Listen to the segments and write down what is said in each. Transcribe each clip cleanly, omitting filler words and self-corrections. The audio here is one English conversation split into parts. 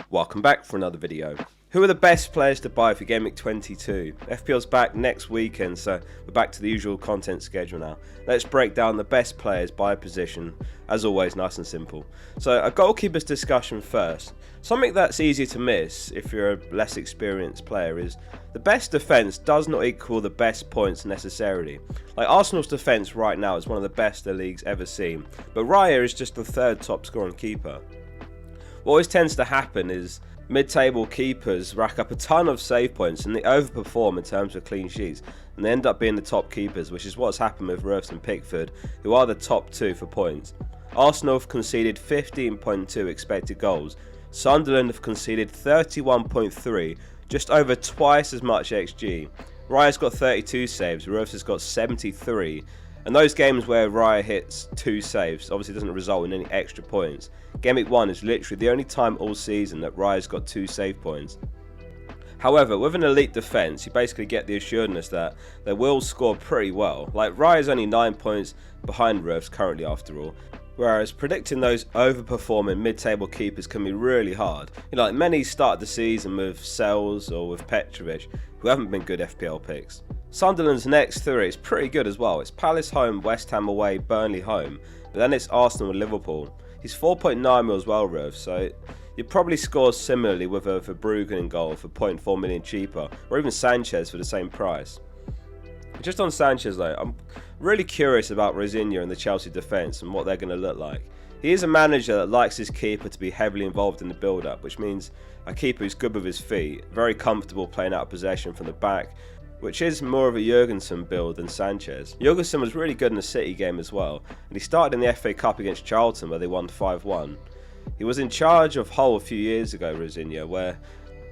Welcome back for another video. Who are the best players to buy for Gameweek 22? FPL's back next weekend, so we're back to the usual content schedule now. Let's break down the best players by position, as always nice and simple. So a goalkeepers discussion first. Something that's easy to miss if you're a less experienced player is the best defence does not equal the best points necessarily. Like Arsenal's defence right now is one of the best the league's ever seen, but Raya is just the third top scoring keeper. What always tends to happen is mid-table keepers rack up a ton of save points and they overperform in terms of clean sheets, and they end up being the top keepers, which is what's happened with Ruths and Pickford, who are the top two for points. Arsenal have conceded 15.2 expected goals. Sunderland have conceded 31.3, just over twice as much XG. Raya's got 32 saves, Ruths has got 73. And those games where Raya hits 2 saves obviously doesn't result in any extra points. Gameweek 1 is literally the only time all season that Raya's got 2 save points. However, with an elite defence, you basically get the assuredness that they will score pretty well. Like Raya's only 9 points behind Ruths currently after all. Whereas predicting those overperforming mid-table keepers can be really hard. You know, like many started the season with Sells or with Petrovic, who haven't been good FPL picks. Sunderland's next 3 is pretty good as well. It's Palace home, West Ham away, Burnley home, but then it's Arsenal and Liverpool. He's 4.9 mil as well, Ruth, so you'd probably score similarly with a Verbruggen in goal for 0.4 million cheaper, or even Sanchez for the same price. Just on Sanchez though, I'm really curious about Rosignol and the Chelsea defence and what they're going to look like. He is a manager that likes his keeper to be heavily involved in the build-up, which means a keeper who's good with his feet, very comfortable playing out of possession from the back, which is more of a Jurgensen build than Sanchez. Jurgensen was really good in the City game as well, and he started in the FA Cup against Charlton where they won 5-1. He was in charge of Hull a few years ago, Rosignol, where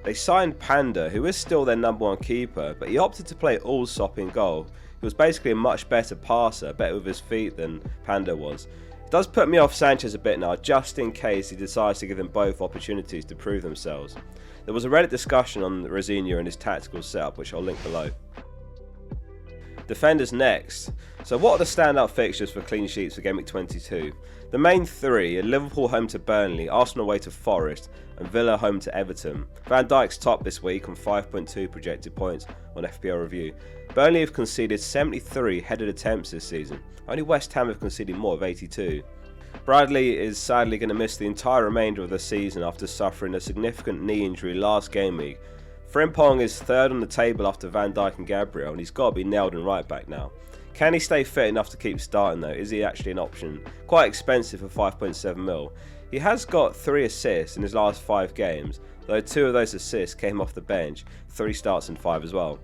they signed Panda, who is still their number 1 keeper, but he opted to play Allsop in goal. He was basically a much better passer, better with his feet than Panda was. It does put me off Sanchez a bit now, just in case he decides to give them both opportunities to prove themselves. There was a Reddit discussion on Rosignol and his tactical setup, which I'll link below. Defenders next. So what are the standout fixtures for clean sheets for Gameweek 22? The main 3 are Liverpool home to Burnley, Arsenal away to Forest, and Villa home to Everton. Van Dijk's top this week on 5.2 projected points on FPL Review. Burnley have conceded 73 headed attempts this season. Only West Ham have conceded more of 82. Bradley is sadly going to miss the entire remainder of the season after suffering a significant knee injury last game week. Frimpong is 3rd on the table after Van Dijk and Gabriel, and he's got to be nailed in right back now. Can he stay fit enough to keep starting though? Is he actually an option? Quite expensive for 5.7 mil. He has got 3 assists in his last 5 games, though 2 of those assists came off the bench, 3 starts and 5 as well.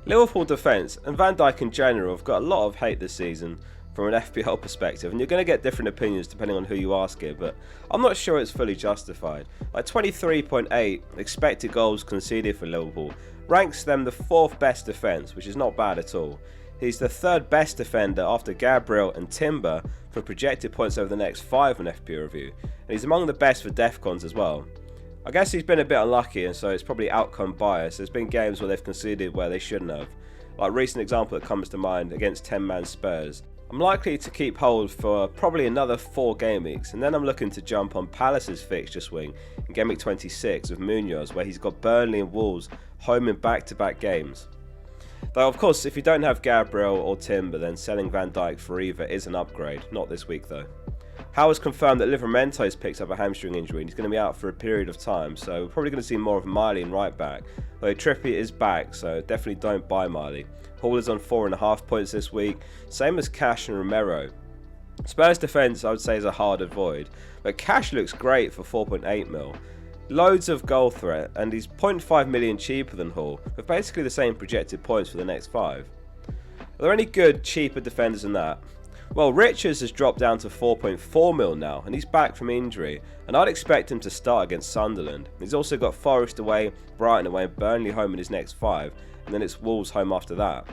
Liverpool defence and Van Dijk in general have got a lot of hate this season from an FPL perspective, and you're going to get different opinions depending on who you ask here, but I'm not sure it's fully justified. Like 23.8 expected goals conceded for Liverpool ranks them the 4th best defence, which is not bad at all. He's the 3rd best defender after Gabriel and Timber for projected points over the next 5 on FPL Review, and he's among the best for defcons as well. I guess he's been a bit unlucky, and so it's probably outcome bias. There's been games where they've conceded where they shouldn't have. Like a recent example that comes to mind against 10-man Spurs. I'm likely to keep hold for probably another 4 game weeks, and then I'm looking to jump on Palace's fixture swing in Gameweek 26 with Munoz, where he's got Burnley and Wolves home in back-to-back games. Though of course, if you don't have Gabriel or Timber, then selling Van Dijk for either is an upgrade. Not this week though. Howe has confirmed that Livramento's picked up a hamstring injury and he's going to be out for a period of time, so we're probably going to see more of Miley in right back. Though Trippier is back, so definitely don't buy Miley. Hall is on 4.5 points this week, same as Cash and Romero. Spurs defence I would say is a hard avoid, but Cash looks great for 4.8 mil. Loads of goal threat, and he's 0.5 million cheaper than Hall, with basically the same projected points for the next 5. Are there any good cheaper defenders than that? Well, Richards has dropped down to 4.4 mil now, and he's back from injury, and I'd expect him to start against Sunderland. He's also got Forest away, Brighton away, and Burnley home in his next 5, and then it's Wolves home after that.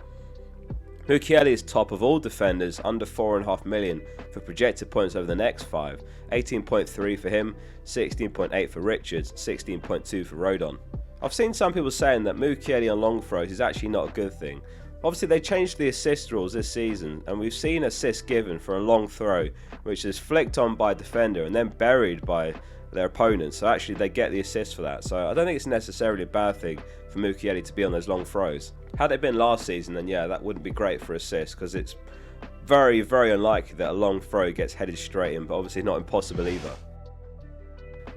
Mukiele is top of all defenders, under 4.5 million for projected points over the next 5, 18.3 for him, 16.8 for Richards, 16.2 for Rodon. I've seen some people saying that Mukiele on long throws is actually not a good thing. Obviously they changed the assist rules this season, and we've seen assists given for a long throw which is flicked on by a defender and then buried by their opponents, so actually they get the assist for that. So I don't think it's necessarily a bad thing for Mukiele to be on those long throws. Had it been last season, then yeah, that wouldn't be great for assists, because it's very, very unlikely that a long throw gets headed straight in, but obviously not impossible either.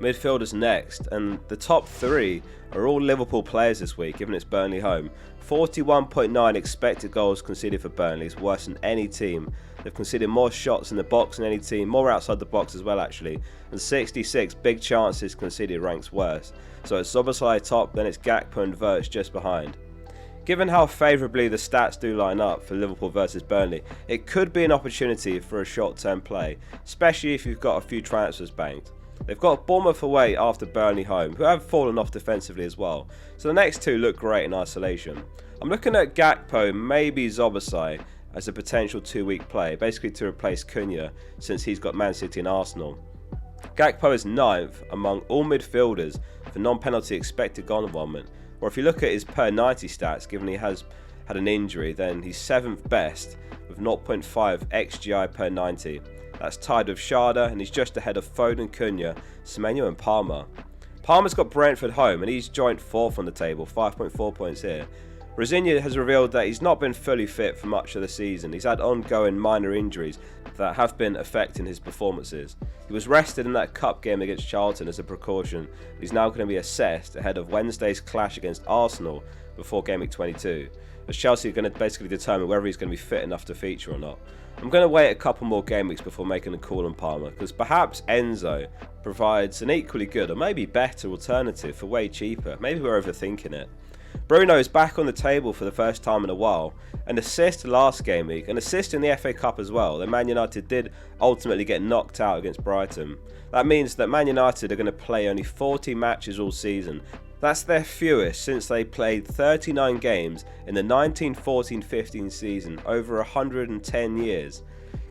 Midfielders next, and the top three are all Liverpool players this week, given it's Burnley home. 41.9 expected goals conceded for Burnley is worse than any team. They've conceded more shots in the box than any team, more outside the box as well actually, and 66 big chances conceded ranks worse. So it's Szoboszlai top, then it's Gakpo and Wirtz just behind. Given how favourably the stats do line up for Liverpool versus Burnley, it could be an opportunity for a short-term play, especially if you've got a few transfers banked. They've got Bournemouth away after Burnley home, who have fallen off defensively as well, so the next two look great in isolation. I'm looking at Gakpo, maybe Szoboszlai, as a potential 2-week play, basically to replace Cunha, since he's got Man City and Arsenal. Gakpo is 9th among all midfielders for non-penalty expected goal involvement, or if you look at his per 90 stats, given he has had an injury, then he's 7th best with 0.5 XGI per 90. That's tied with Sharda, and he's just ahead of Foden, Cunha, Semenyo and Palmer. Palmer's got Brentford home, and he's joint 4th on the table, 5.4 points here. Rosigne has revealed that he's not been fully fit for much of the season. He's had ongoing minor injuries that have been affecting his performances. He was rested in that cup game against Charlton as a precaution. He's now going to be assessed ahead of Wednesday's clash against Arsenal before Gameweek 22, as Chelsea are going to basically determine whether he's going to be fit enough to feature or not. I'm going to wait a couple more game weeks before making a call on Palmer, because perhaps Enzo provides an equally good or maybe better alternative for way cheaper. Maybe we're overthinking it. Bruno is back on the table for the first time in a while. An assist last game week, an assist in the FA Cup as well. The Man United did ultimately get knocked out against Brighton. That means that Man United are going to play only 40 matches all season. That's their fewest since they played 39 games in the 1914-15 season, over 110 years.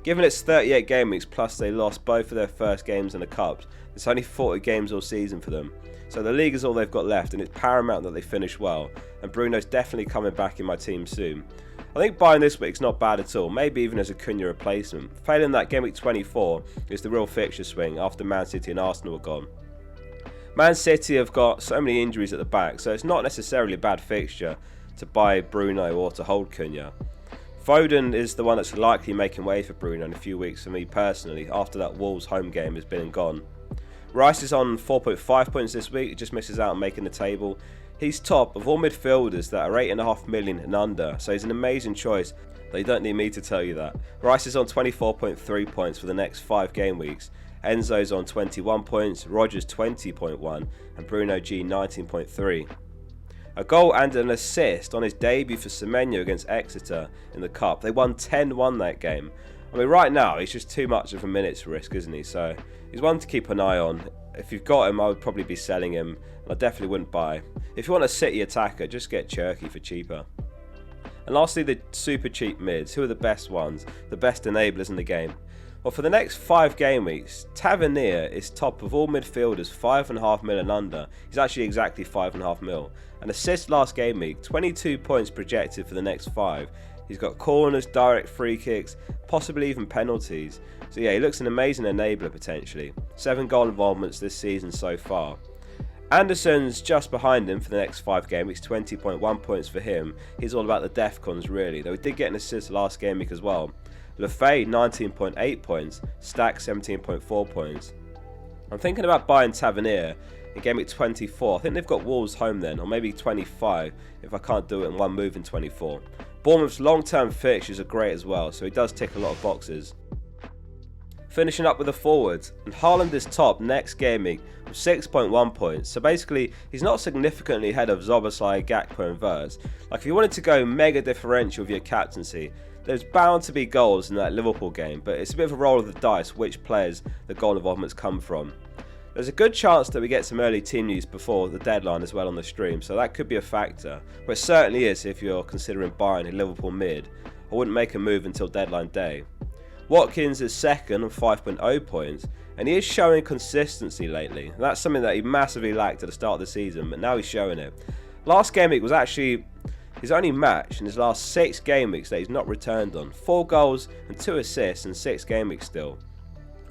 Given it's 38 game weeks plus they lost both of their first games in the Cups, it's only 40 games all season for them. So the league is all they've got left, and it's paramount that they finish well, and Bruno's definitely coming back in my team soon. I think buying this week's not bad at all, maybe even as a Cunha replacement. Failing that, Gameweek 24 is the real fixture swing after Man City and Arsenal are gone. Man City have got so many injuries at the back, so it's not necessarily a bad fixture to buy Bruno or to hold Cunha. Foden is the one that's likely making way for Bruno in a few weeks for me personally, after that Wolves home game has been and gone. Rice is on 4.5 points this week, he just misses out on making the table. He's top of all midfielders that are 8.5 million and under, so he's an amazing choice. They don't need me to tell you that. Rice is on 24.3 points for the next 5 game weeks. Enzo's on 21 points, Rodgers 20.1 and Bruno G 19.3. A goal and an assist on his debut for Semenyo against Exeter in the Cup. They won 10-1 that game. I mean, right now he's just too much of a minutes risk, isn't he? So he's one to keep an eye on. If you've got him, I would probably be selling him, and I definitely wouldn't buy. If you want a City attacker, just get Cherky for cheaper. And lastly, the super cheap mids. Who are the best ones? The best enablers in the game? Well, for the next 5 game weeks, Tavernier is top of all midfielders, 5.5 mil and under. He's actually exactly 5.5 mil. An assist last game week, 22 points projected for the next 5. He's got corners, direct free kicks, possibly even penalties. So yeah, he looks an amazing enabler potentially. 7 goal involvements this season so far. Anderson's just behind him for the next 5 game weeks, 20.1 points for him. He's all about the defcons really, though he did get an assist last game week as well. Lefay 19.8 points, Stack 17.4 points. I'm thinking about buying Tavernier in game week 24. I think they've got Wolves home then, or maybe 25 if I can't do it in one move in 24. Bournemouth's long-term fixtures are great as well, so he does tick a lot of boxes. Finishing up with the forwards, and Haaland is top next game week with 6.1 points, so basically he's not significantly ahead of Szoboszlai, Gakpo and Wirtz. Like if you wanted to go mega differential with your captaincy, there's bound to be goals in that Liverpool game, but it's a bit of a roll of the dice which players the goal involvements come from. There's a good chance that we get some early team news before the deadline as well on the stream, so that could be a factor. But it certainly is if you're considering buying a Liverpool mid. I wouldn't make a move until deadline day. Watkins is second on 5.0 points, and he is showing consistency lately. That's something that he massively lacked at the start of the season, but now he's showing it. Last game week was actually his only match in his last 6 game weeks that he's not returned on. 4 goals and 2 assists in 6 game weeks still.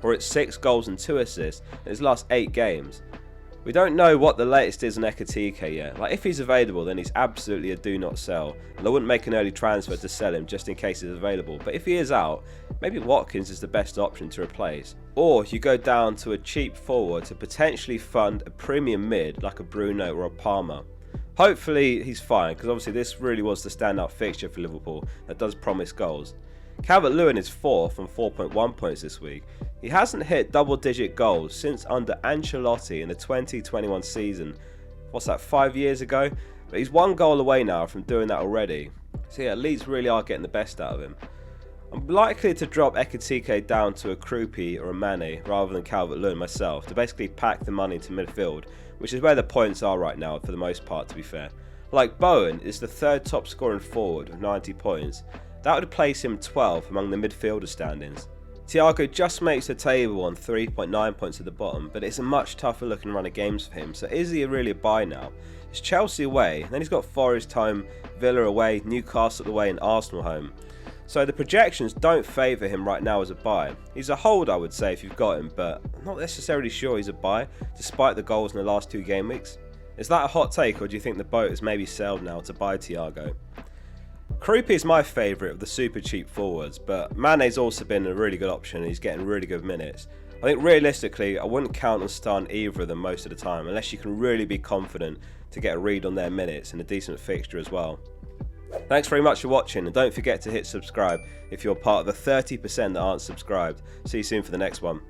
or it's 6 goals and 2 assists in his last 8 games. We don't know what the latest is on Ekitike yet. Like, if he's available, then he's absolutely a do not sell, and I wouldn't make an early transfer to sell him just in case he's available. But if he is out, maybe Watkins is the best option to replace. Or you go down to a cheap forward to potentially fund a premium mid like a Bruno or a Palmer. Hopefully he's fine, because obviously this really was the standout fixture for Liverpool that does promise goals. Calvert-Lewin is 4th on 4.1 points this week. He hasn't hit double-digit goals since under Ancelotti in the 2021 season. What's that, 5 years ago? But he's 1 goal away now from doing that already. So yeah, Leeds really are getting the best out of him. I'm likely to drop Ekitike down to a Krupi or a Mane rather than Calvert-Lewin myself to basically pack the money to midfield, which is where the points are right now for the most part, to be fair. Like, Bowen is the 3rd top scoring forward with 90 points. That would place him 12th among the midfielder standings. Thiago just makes the table on 3.9 points at the bottom, but it's a much tougher looking run of games for him, so is he really a buy now? It's Chelsea away, then he's got Forest home, Villa away, Newcastle away and Arsenal home. So the projections don't favour him right now as a buy. He's a hold, I would say, if you've got him, but I'm not necessarily sure he's a buy, despite the goals in the last 2 game weeks. Is that a hot take, or do you think the boat has maybe sailed now to buy Thiago? Krupi is my favourite of the super cheap forwards, but Mane's also been a really good option and he's getting really good minutes. I think realistically, I wouldn't count on starting either of them most of the time, unless you can really be confident to get a read on their minutes and a decent fixture as well. Thanks very much for watching, and don't forget to hit subscribe if you're part of the 30% that aren't subscribed. See you soon for the next one.